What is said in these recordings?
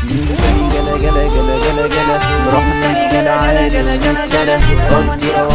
جلا جلا جلا جلا جلا نروح نجلا عالي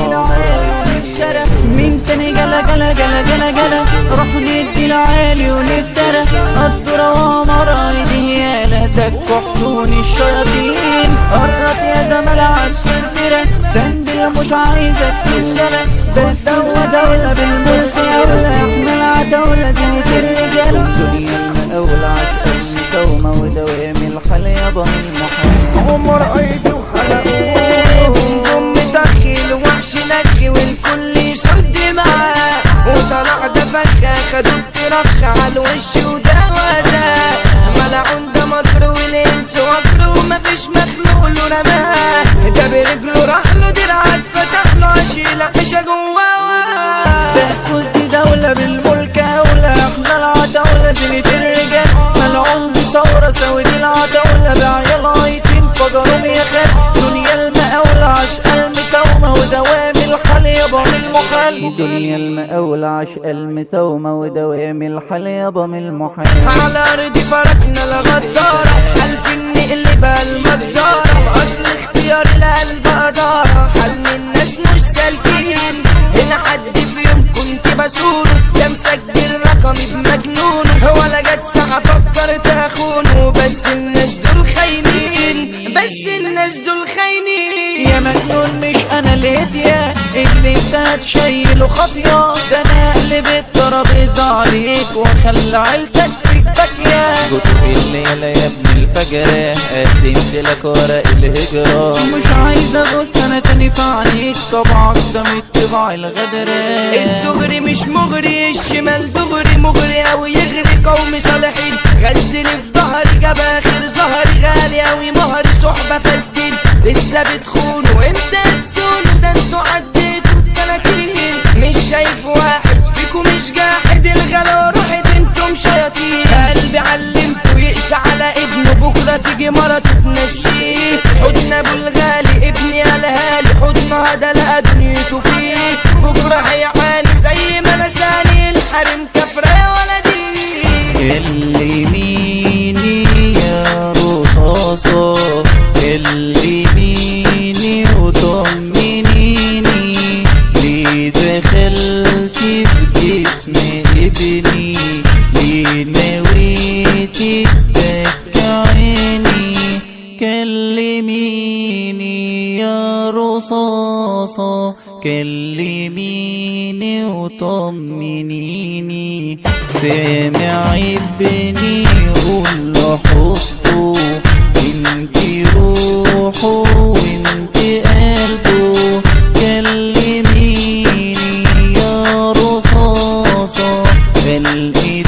ونتلا مين تاني جلا جلا جلا جلا جلا نروح ندي العالي ونفترى الدرا ومرايدي يا لهدك وحصون الشياطين قرط يا زمل عالشرترة سندل مش عايزك تشترى بالدولة دولة بالملك أولى احنا العدولة دي الرجال الدنيا المقاولة عشق المساومة ودوام الحل يابا المحال عمر ايدي وحلقوه ام دخيل وحش نخي والكل يصد معاه وطلع ده فخة خدوه ترخ عالوش وده وده ملعون ده مطر والانس وطر ومفيش مخلوق له رماه ده برجله راح له درعك فتح له عشيلة حشا جواه بحكوز دي دولة بالملك أولى احنا العدولة زينة الرجال ملعون بثورة سوي دي العدولة بعيال عايطين فجرهم يا خال دنيا المقاولة عشق المساومة ودوام الحل يابا من المحال دنيا المقاولة عشق المساومة ودوام الحل يابا من المحال على أرض فرقنا الغدارة حلف نقلبها المجزارة أصل اختيار القلب قدارة حل الناس مش سالكين هنا حد في يوم كنت بسوله ده مسجل رقمي بمجنونه ولا جت ساعة فكرت أخونه بس الناس دول خاينين بس الناس دول خاينين يا مجنون مش انا الهدية اللي انت هتشيله خطية ده انا اقلب الترابيزة عليك واخلي عيلتك فيك باكية قلت الليلة يا ابن الفجرة قدمت لك ورق الهجرة مش عايز ابص انا تاني في عينيك طبعك ده متبع الغدرة الدغري مش مغري الشمال دغري مغري اوي يغري قومي صالحين غزني في ظهري جاب اخر ظهري غالي اوي مهري صحبة فاسدين لسه بتخونوا امتى تسولوا ده انتوا عديتوا التلاتين مش شايف واحد فيكم مش جاحد الغلا روحت انتم شياطين قلبي علمته يقسى على ابنه بكرة تيجي مرة تتنسيه حضن ابو الغالي ابني الهالي حضنها ده لقى دنيته فيه بكرة هيعاني زي ما نساني الحرم كفرة يا ولدي اللي ميني يا رصاصة اللي ميني وطمنيني ليه دخلتي في جسم ابني ليه نويتي تبكي عيني كلميني يا رصاصة كلميني وطمنيني سامع ابني يقول له حبه انتي روحه وانتي قلبه كلميني يا رصاصة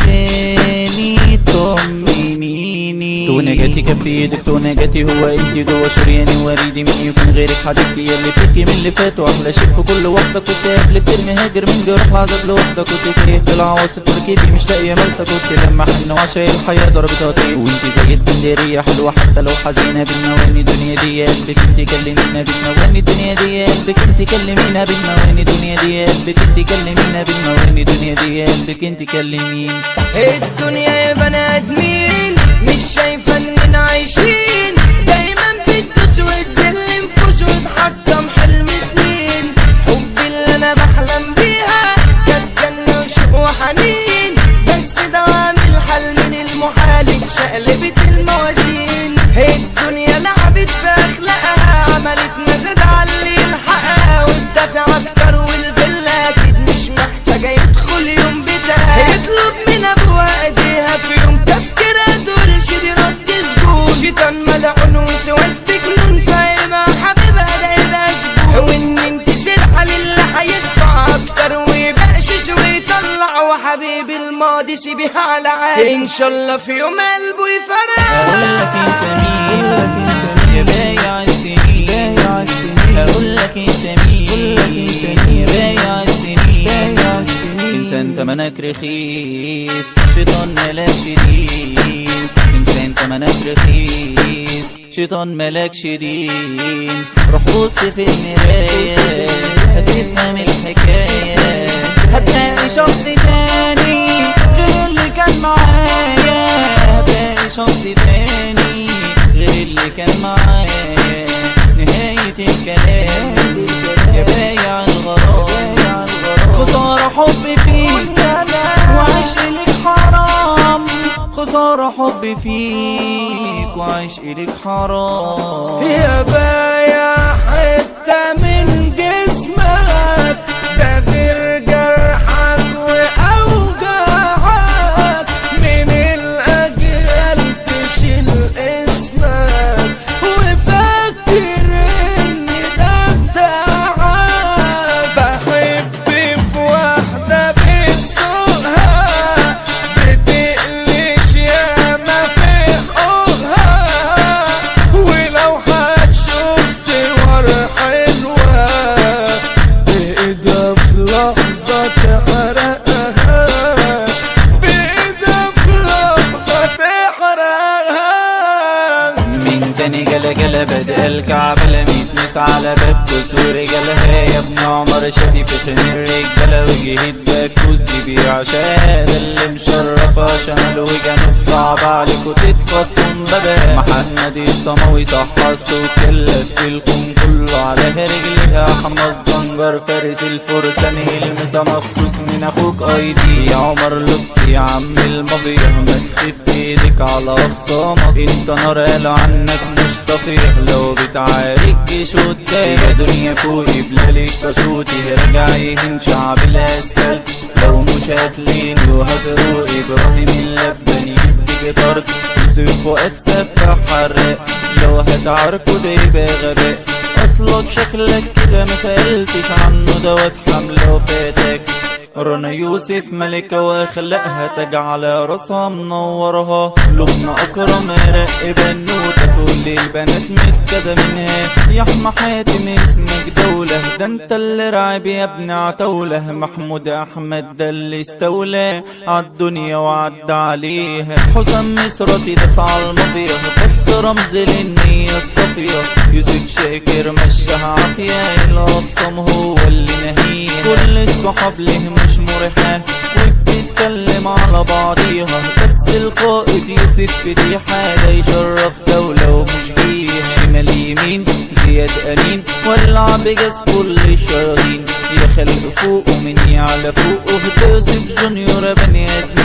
بالايداني طمنيني تو نجاتي كف ايدك تو نجاتي هو انتي جوا شرياني وريدي مين يكون غيرك حبيبتي يلي بتبكي من اللي فات واحلى شيء في كل وقتك كنت قبلك ترمي هاجر من جروح العذاب لوحدك كنت تايه في العواصف تركيبي مش لاقيه مرسى كنت لما حن وعشاق الحياه ضربتها طيب وانتي زي اسكندريه حلوه حتى لو حزينه بتناولني الدنيا دي قلبك انتي كلمينا بتناولني الدنيا دي قلبك انتي كلمينا بتناولني الدنيا دي قلبك انتي كلمينا بتناولني الدنيا دي قلبك انتي كلمين الدنيا يا بني ادمين مش شايفه اننا عايشين دايما بتدوس وتذل نفوس وتحطم حلم سنين حب اللي انا بحلم بيها كانت جنه وشوق وحنين بس دوام الحل من المحال اتشقلبت الموازين الدنيا لعبت في اخلاقها عملت مزاد على اللي يلحقها والدافع اكتر والفيلا اكيد مش محتاجه يدخل يوم بتاعها يطلب من ابوها ايديها في يوم تفكيرها دول شدي رد سجون شيطان ملعون وسواس بجنون فاهمها حبيبها ده يبقى سجون وان انتصر على اللي هيدفع اكتر ويبقشش ويطلع وحبيبي الماضي سيبيها على عادي ان شاء الله في يوم قلبه يفرق اقول لك انت مين يا بايع السنين اقول لك انت مين يا بايع السنين انسان تمنك رخيص شيطان ملاكش دين انسان تمنك رخيص شيطان ملاكش دين روح بص في المراية هتفهم الحكاية هتلاقي شخص تاني غير اللي كان معايا هتلاقي شخص تاني كان معايا نهاية الكلام يا بايع الغرام. خسارة حبي فيك وعشق لك حرام، خسارة حبي فيك وعشق لك حرام. يا بايع حتة من جسمك ده غير جرحك وأوجاعك، من الأجيال تشيل اسمك وفكر إن ده بتاعك. بحب في واحدة بتسوقها بتقلش ياما في حقوقها، ولو هتشوف صور حلوة بإيدها في لحظة تحرقها، بإيدها في لحظة تحرقها. من تاني جلا بدأ الكعبلة 100 ناس على باب كسور رجالها، يا ابن عمر شادي في خن الرجالة وجهة باكوس دي بيع شهادة اللي مشرفة شمال وجنوب، صعب عليكوا تتخطوا بابها. محمد الطماوي صح الصوت كلف في الكون كله على رجلها، حمد الزنجر فارس الفرسان المسا مخصوص من اخوك ايدي. يا عمر لطفي يا عم المافيا ما تخف ايدك على اخصامك، انت نار قال عنك مش طفيح لو بتعارك جيش قدام. يا دنيا فوقي بلالك كشوتي ارجع يهين شعب الاسفلت، لو مش هتلين وهتروق ابراهيم اللبني يديك طرد، يوسف فؤاد سفاح حرق لو هتعاركوا ده يبقى غباء. اصلك شكلك كده ما سألتش عنه دوت حملة وفاتك. رنا يوسف ملكة واخلاقها تاج على راسها منورها، لبنى اكرم رق بنوتة كل البنات متكده منها. يا احمى حاتم اسمك دولة ده انت اللي راعب يا ابن عتولة، محمود احمد ده اللي استولى عالدنيا وعدى عليها. حسام مصراتي داس على المافيا بس رمز للنية الصافية، يوسف شاكر مشاها عافية الاقسام هو اللي نهيها. كل الصحاب ليه مش مريحة وبتتكلم على بعضيها، بس القائد يوسف فتيحة ده يشرف دولة ومش جيها. شمال يمين زياد امين ولع بجاز كل الشرايين، يا خلق فوق ومن يعلى فوق يوسف جونيور بني ادمين.